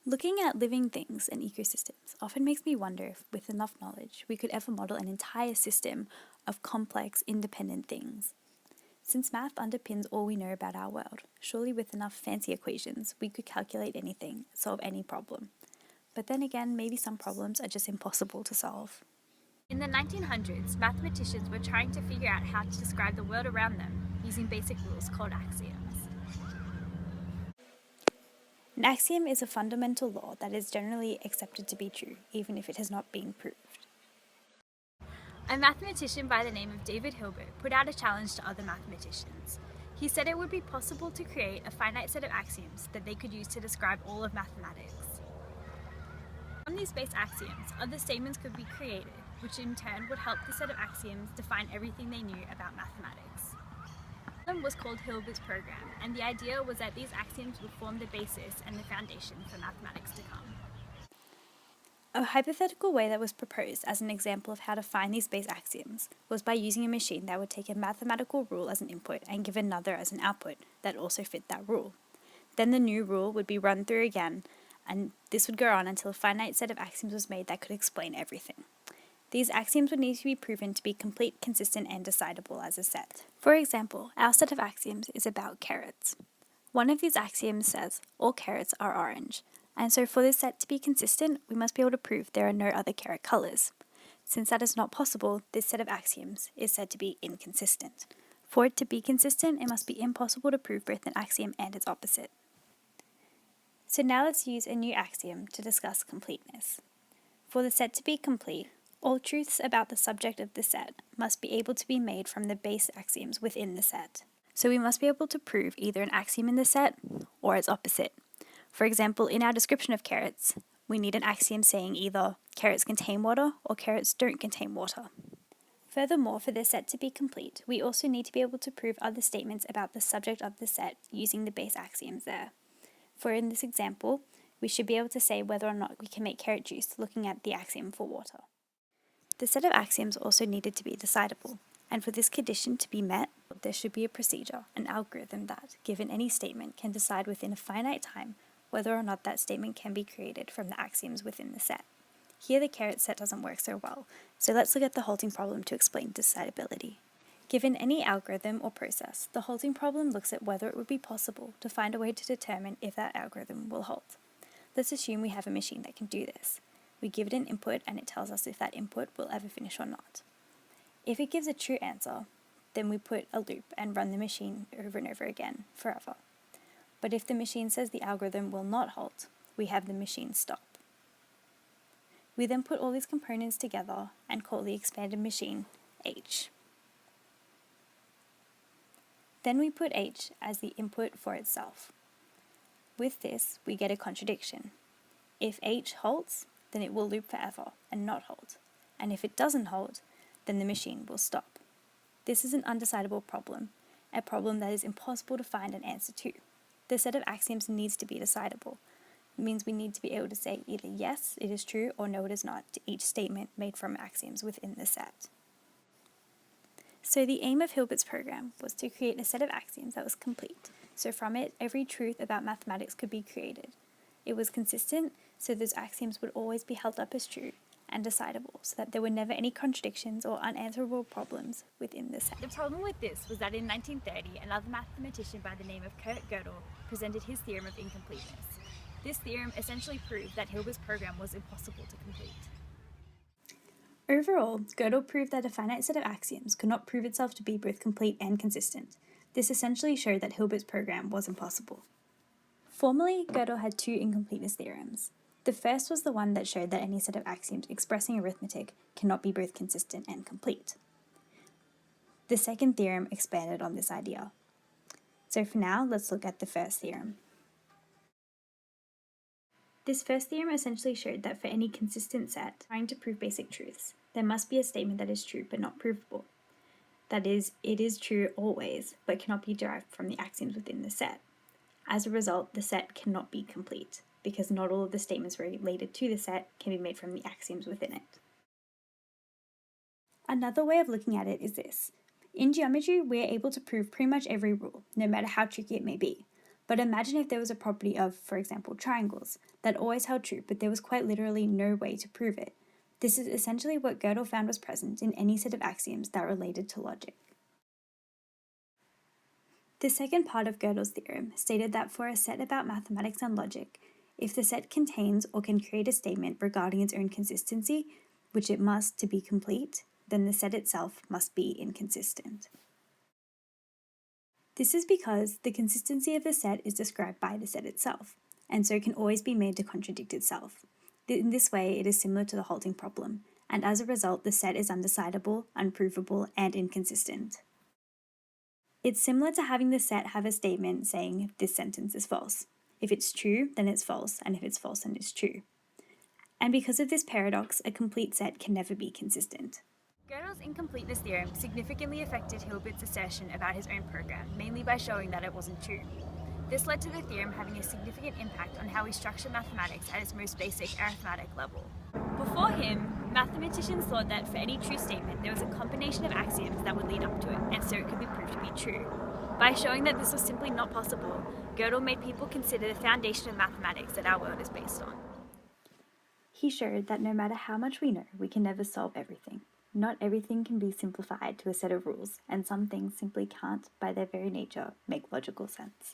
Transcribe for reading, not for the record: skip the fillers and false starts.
Looking at living things and ecosystems often makes me wonder if, with enough knowledge, we could ever model an entire system of complex, independent things. Since math underpins all we know about our world, surely with enough fancy equations, we could calculate anything, solve any problem. But then again, maybe some problems are just impossible to solve. In the 1900s, mathematicians were trying to figure out how to describe the world around them using basic rules called axioms. An axiom is a fundamental law that is generally accepted to be true, even if it has not been proved. A mathematician by the name of David Hilbert put out a challenge to other mathematicians. He said it would be possible to create a finite set of axioms that they could use to describe all of mathematics. From these base axioms, other statements could be created, which in turn would help the set of axioms define everything they knew about mathematics. The problem was called Hilbert's program, and the idea was that these axioms would form the basis and the foundation for mathematics to come. A hypothetical way that was proposed as an example of how to find these base axioms was by using a machine that would take a mathematical rule as an input and give another as an output that also fit that rule. Then the new rule would be run through again, and this would go on until a finite set of axioms was made that could explain everything. These axioms would need to be proven to be complete, consistent, and decidable as a set. For example, our set of axioms is about carrots. One of these axioms says, all carrots are orange, and so for this set to be consistent, we must be able to prove there are no other carrot colours. Since that is not possible, this set of axioms is said to be inconsistent. For it to be consistent, it must be impossible to prove both an axiom and its opposite. So now let's use a new axiom to discuss completeness. For the set to be complete, all truths about the subject of the set must be able to be made from the base axioms within the set. So we must be able to prove either an axiom in the set or its opposite. For example, in our description of carrots, we need an axiom saying either carrots contain water or carrots don't contain water. Furthermore, for the set to be complete, we also need to be able to prove other statements about the subject of the set using the base axioms there. For in this example, we should be able to say whether or not we can make carrot juice looking at the axiom for water. The set of axioms also needed to be decidable, and for this condition to be met, there should be a procedure, an algorithm that, given any statement, can decide within a finite time whether or not that statement can be created from the axioms within the set. Here the carrot set doesn't work so well, so let's look at the halting problem to explain decidability. Given any algorithm or process, the halting problem looks at whether it would be possible to find a way to determine if that algorithm will halt. Let's assume we have a machine that can do this. We give it an input and it tells us if that input will ever finish or not. If it gives a true answer, then we put a loop and run the machine over and over again, forever. But if the machine says the algorithm will not halt, we have the machine stop. We then put all these components together and call the expanded machine H. Then we put H as the input for itself. With this, we get a contradiction. If H halts, then it will loop forever and not halt. And if it doesn't halt, then the machine will stop. This is an undecidable problem, a problem that is impossible to find an answer to. The set of axioms needs to be decidable. It means we need to be able to say either yes, it is true, or no, it is not, to each statement made from axioms within the set. So the aim of Hilbert's program was to create a set of axioms that was complete. So from it, every truth about mathematics could be created. It was consistent, so those axioms would always be held up as true, and decidable, so that there were never any contradictions or unanswerable problems within the set. The problem with this was that in 1930, another mathematician by the name of Godel presented his theorem of incompleteness. This theorem essentially proved that Hilbert's program was impossible to complete. Overall, Godel proved that a finite set of axioms could not prove itself to be both complete and consistent. This essentially showed that Hilbert's program was impossible. Formally, Godel had two incompleteness theorems. The first was the one that showed that any set of axioms expressing arithmetic cannot be both consistent and complete. The second theorem expanded on this idea. So for now, let's look at the first theorem. This first theorem essentially showed that for any consistent set trying to prove basic truths, there must be a statement that is true but not provable. That is, it is true always, but cannot be derived from the axioms within the set. As a result, the set cannot be complete, because not all of the statements related to the set can be made from the axioms within it. Another way of looking at it is this. In geometry, we are able to prove pretty much every rule, no matter how tricky it may be. But imagine if there was a property of, for example, triangles, that always held true, but there was quite literally no way to prove it. This is essentially what Godel found was present in any set of axioms that related to logic. The second part of Gödel's theorem stated that for a set about mathematics and logic, if the set contains or can create a statement regarding its own consistency, which it must to be complete, then the set itself must be inconsistent. This is because the consistency of the set is described by the set itself, and so can always be made to contradict itself. In this way, it is similar to the halting problem, and as a result, the set is undecidable, unprovable, and inconsistent. It's similar to having the set have a statement saying, this sentence is false. If it's true, then it's false, and if it's false, then it's true. And because of this paradox, a complete set can never be consistent. Gödel's incompleteness theorem significantly affected Hilbert's assertion about his own program, mainly by showing that it wasn't true. This led to the theorem having a significant impact on how we structure mathematics at its most basic arithmetic level. Before him, mathematicians thought that for any true statement there was a combination of axioms that would lead up to it, and so it could be proved to be true. By showing that this was simply not possible, Godel made people consider the foundation of mathematics that our world is based on. He showed that no matter how much we know, we can never solve everything. Not everything can be simplified to a set of rules, and some things simply can't, by their very nature, make logical sense.